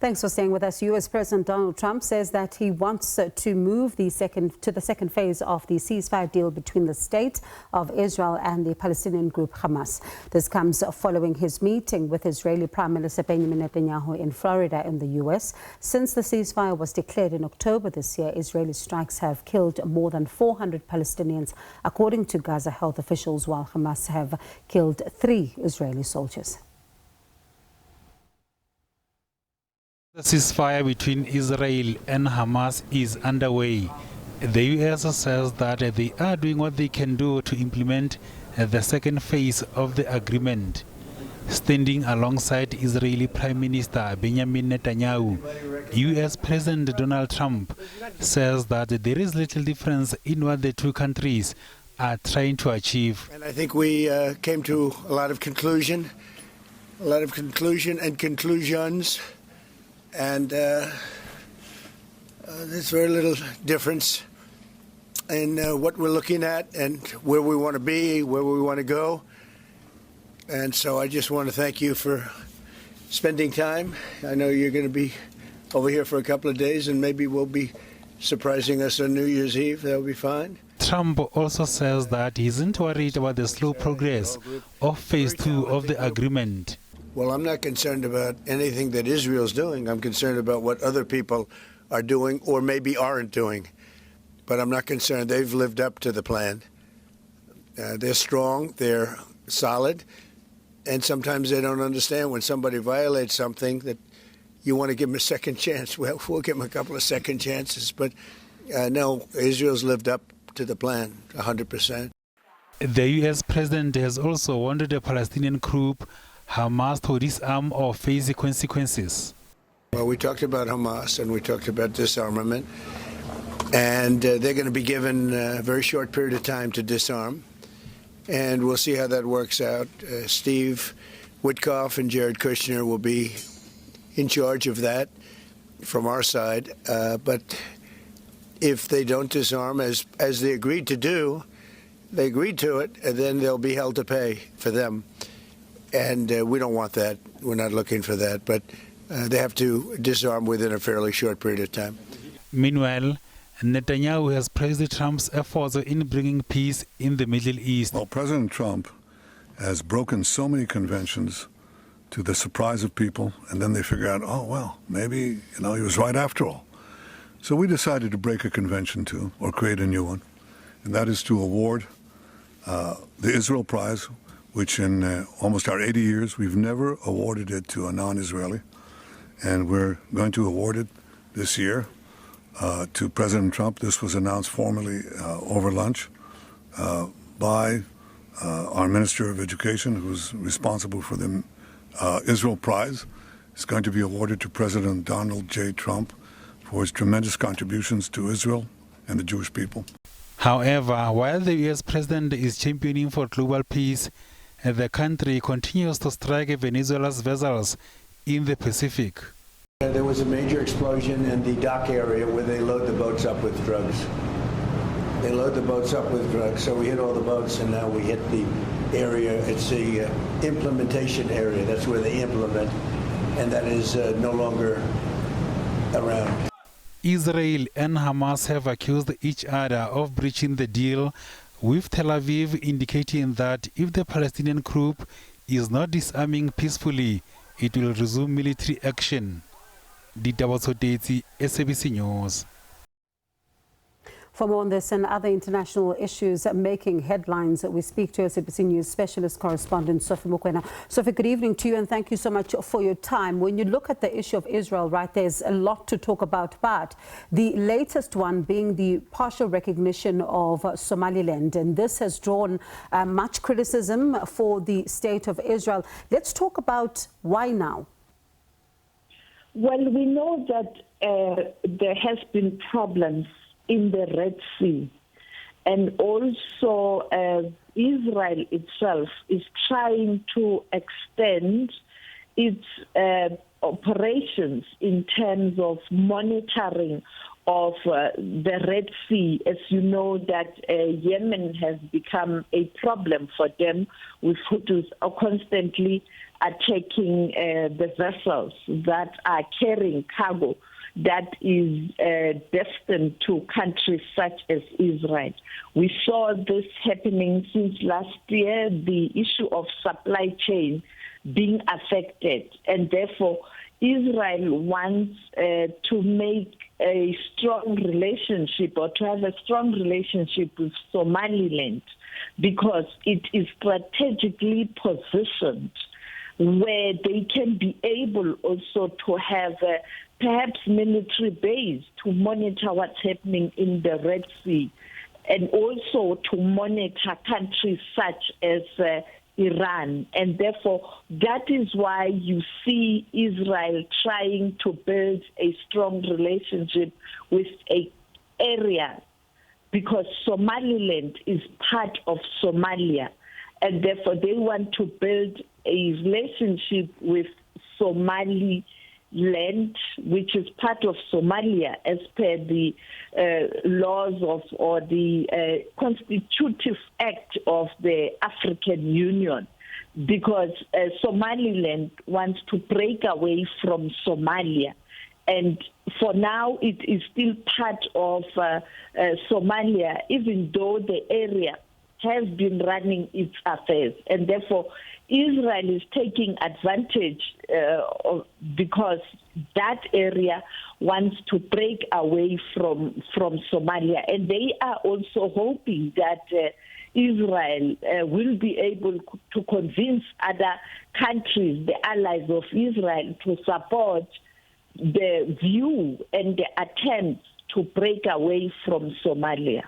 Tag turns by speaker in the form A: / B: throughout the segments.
A: Thanks for staying with us. U.S. President Donald Trump says that he wants to move to the second phase of the ceasefire deal between the state of Israel and the Palestinian group Hamas. This comes following his meeting with Israeli Prime Minister Benjamin Netanyahu in Florida in the U.S. Since the ceasefire was declared in October this year, Israeli strikes have killed more than 400 Palestinians, according to Gaza health officials, while Hamas have killed 3 Israeli soldiers.
B: The ceasefire between Israel and Hamas is underway. The U.S. says that they are doing what they can do to implement the second phase of the agreement. Standing alongside Israeli Prime Minister Benjamin Netanyahu, U.S. President Donald Trump says that there is little difference in what the two countries are trying to achieve.
C: And I think we came to a lot of conclusion and conclusions. And there's very little difference in what we're looking at and where we want to be, where we want to go. And so I just want to thank you for spending time. I know you're going to be over here for a couple of days, and maybe we'll be surprising us on New Year's Eve. That'll be fine.
B: Trump also says that he isn't worried about the slow progress of phase 2 of the agreement.
C: Well, I'm not concerned about anything that Israel's doing. I'm concerned about what other people are doing or maybe aren't doing. But I'm not concerned. They've lived up to the plan. They're strong, they're solid, and sometimes they don't understand when somebody violates something that you want to give them a second chance. Well, we'll give them a couple of second chances. But no, Israel's lived up to the plan 100%.
B: The U.S. president has also wanted the Palestinian group Hamas to disarm or face the consequences.
C: Well, we talked about Hamas and we talked about disarmament, and they're going to be given a very short period of time to disarm, and we'll see how that works out. Steve Witkoff and Jared Kushner will be in charge of that from our side, but if they don't disarm as they agreed to do, they agreed to it, and then they'll be held to pay for them. And we don't want that. We're not looking for that. But they have to disarm within a fairly short period of time.
B: Meanwhile, Netanyahu has praised Trump's efforts in bringing peace in the Middle East.
D: Well, President Trump has broken so many conventions to the surprise of people, and then they figure out, oh, well, maybe, he was right after all. So we decided to break a convention too, or create a new one, and that is to award the Israel Prize, which in almost our 80 years, we've never awarded it to a non-Israeli. And we're going to award it this year to President Trump. This was announced formally over lunch by our Minister of Education, who's responsible for the Israel Prize. It's going to be awarded to President Donald J. Trump for his tremendous contributions to Israel and the Jewish people.
B: However, while the U.S. president is championing for global peace, the country continues to strike Venezuela's vessels in the Pacific.
C: There was a major explosion in the dock area where they load the boats up with drugs. They load the boats up with drugs, so we hit all the boats, and now we hit the area. It's the implementation area. That's where they implement, and that is no longer around.
B: Israel and Hamas have accused each other of breaching the deal, with Tel Aviv indicating that if the Palestinian group is not disarming peacefully, it will resume military action. SABC News.
A: For more on this and other international issues making headlines, we speak to SABC News specialist correspondent Sophie Mokoena. Sophie, good evening to you, and thank you so much for your time. When you look at the issue of Israel, right, there's a lot to talk about, but the latest one being the partial recognition of Somaliland, and this has drawn much criticism for the state of Israel. Let's talk about why now.
E: Well, we know that there has been problems in the Red Sea, and also Israel itself is trying to extend its operations in terms of monitoring of the Red Sea. As you know, that Yemen has become a problem for them, with Houthis constantly attacking the vessels that are carrying cargo that is destined to countries such as Israel. We saw this happening since last year, the issue of supply chain being affected, and therefore Israel wants to make a strong relationship, or to have a strong relationship with Somaliland, because it is strategically positioned where they can be able also to have perhaps military base to monitor what's happening in the Red Sea, and also to monitor countries such as Iran. And therefore, that is why you see Israel trying to build a strong relationship with an area, because Somaliland is part of Somalia, and therefore they want to build a relationship with Somaliland, which is part of Somalia as per the laws of, or the constitutive act of the African Union, because Somaliland wants to break away from Somalia. And for now, it is still part of Somalia, even though the area has been running its affairs. And therefore, Israel is taking advantage because that area wants to break away from Somalia. And they are also hoping that Israel will be able to convince other countries, the allies of Israel, to support the view and the attempt to break away from Somalia.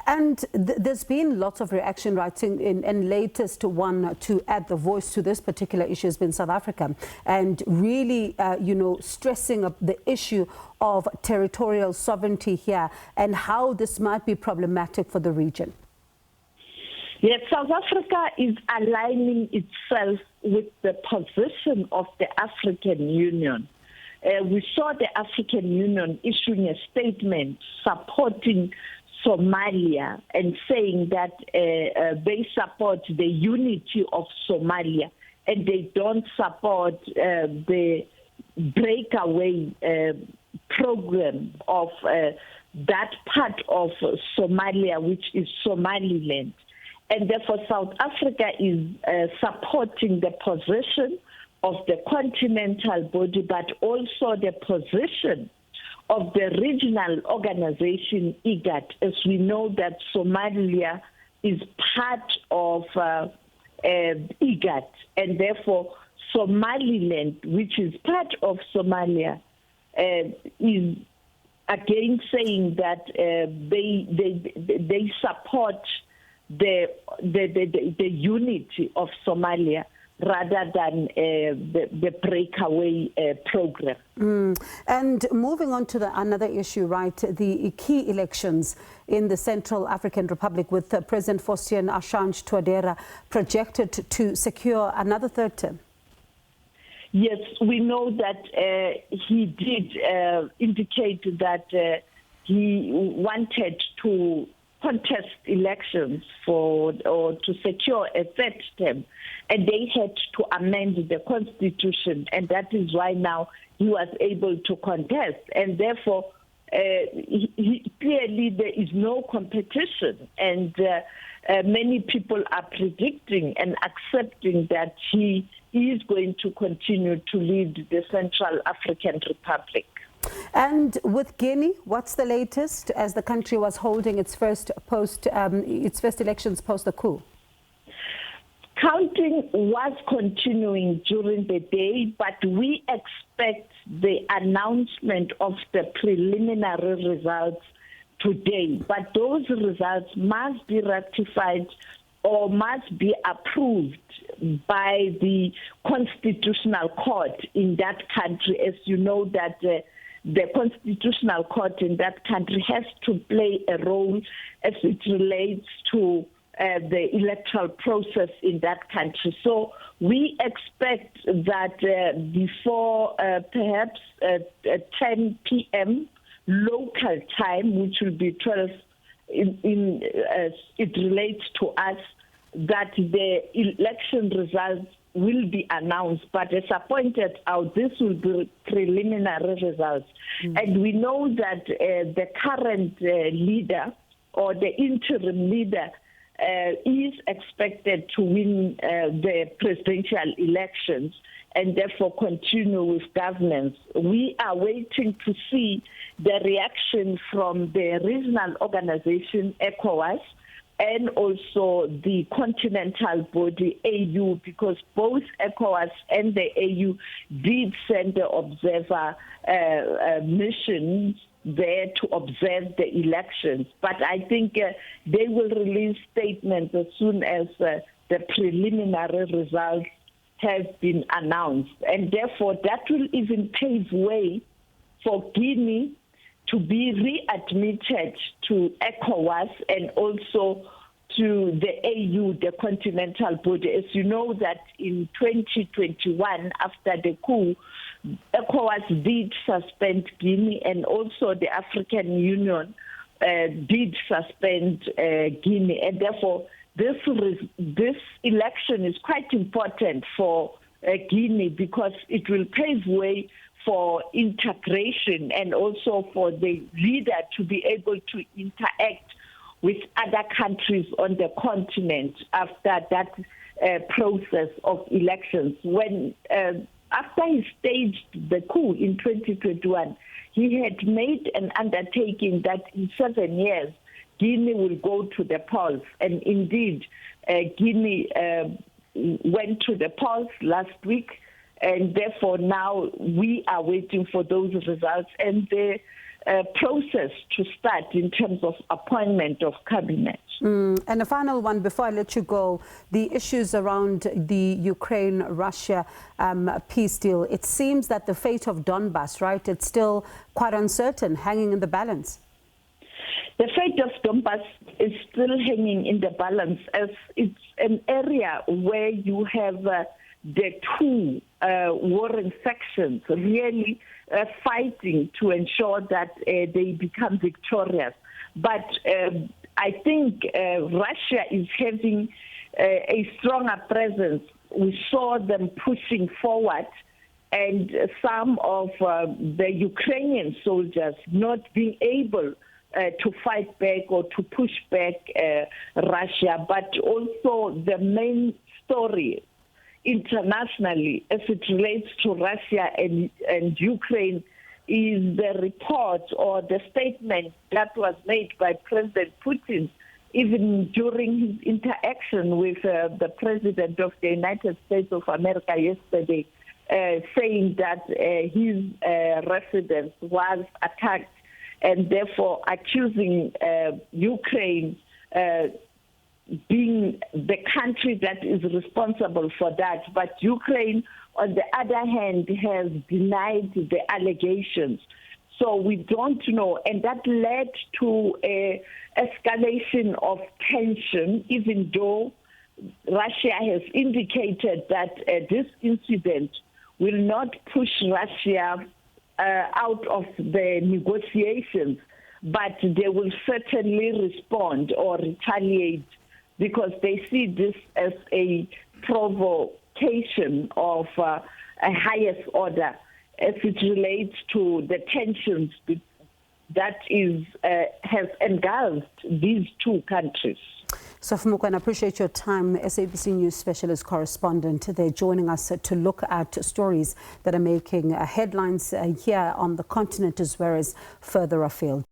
A: And there's been lots of reaction, right, and latest one to add the voice to this particular issue has been South Africa, and really, stressing up the issue of territorial sovereignty here and how this might be problematic for the region.
E: Yes, South Africa is aligning itself with the position of the African Union. We saw the African Union issuing a statement supporting Somalia and saying that they support the unity of Somalia, and they don't support the breakaway program of that part of Somalia, which is Somaliland. And therefore, South Africa is supporting the position of the continental body, but also the position of the regional organization IGAD, as we know that Somalia is part of IGAD, and therefore Somaliland, which is part of Somalia, is again saying that they support the unity of Somalia, rather than the breakaway program.
A: And moving on to another issue, right, the key elections in the Central African Republic, with President Faustin Archange Touadera projected to secure another third term.
E: Yes, we know that he did indicate that he wanted to contest elections or to secure a third term, and they had to amend the constitution, and that is why now he was able to contest, and therefore clearly there is no competition, and many people are predicting and accepting that he is going to continue to lead the Central African Republic.
A: And with Guinea, what's the latest as the country was holding its first elections post the coup?
E: Counting was continuing during the day, but we expect the announcement of the preliminary results today. But those results must be ratified or must be approved by the Constitutional Court in that country. As you know that the Constitutional Court in that country has to play a role as it relates to the electoral process in that country. So we expect that before perhaps 10 p.m. local time, which will be 12 it relates to us, that the election results will be announced. But as I pointed out, this will be preliminary results. And we know that the current leader or the interim leader is expected to win the presidential elections and therefore continue with governance. We are waiting to see the reaction from the regional organization, ECOWAS, and also the continental body, AU, because both ECOWAS and the AU did send the observer missions there to observe the elections. But I think they will release statements as soon as the preliminary results have been announced. And therefore, that will even pave way for Guinea to be readmitted to ECOWAS and also to the AU, the continental body. As you know that in 2021, after the coup, ECOWAS did suspend Guinea, and also the African Union did suspend Guinea. And therefore, this election is quite important for Guinea because it will pave way for integration and also for the leader to be able to interact with other countries on the continent after that process of elections. When after he staged the coup in 2021, he had made an undertaking that in 7 years, Guinea will go to the polls. And indeed, Guinea went to the polls last week, and therefore now we are waiting for those results and the process to start in terms of appointment of cabinet.
A: And a final one before I let you go, the issues around the Ukraine-Russia peace deal. It seems that the fate of Donbas, right, it's still quite uncertain, hanging in the balance.
E: The fate of Donbas is still hanging in the balance as it's an area where you have the two warring factions really fighting to ensure that they become victorious. But I think Russia is having a stronger presence. We saw them pushing forward, and some of the Ukrainian soldiers not being able to fight back or to push back Russia. But also the main story internationally as it relates to Russia and Ukraine is the report or the statement that was made by President Putin even during his interaction with the President of the United States of America yesterday, saying that his residence was attacked and therefore accusing Ukraine being the country that is responsible for that. But Ukraine, on the other hand, has denied the allegations. So we don't know. And that led to an escalation of tension, even though Russia has indicated that this incident will not push Russia out of the negotiations, but they will certainly respond or retaliate because they see this as a provocation of a highest order as it relates to the tensions that has engulfed these two countries.
A: Sophie Mokoena, I appreciate your time. SABC News Specialist Correspondent. They're joining us to look at stories that are making headlines here on the continent as well as further afield.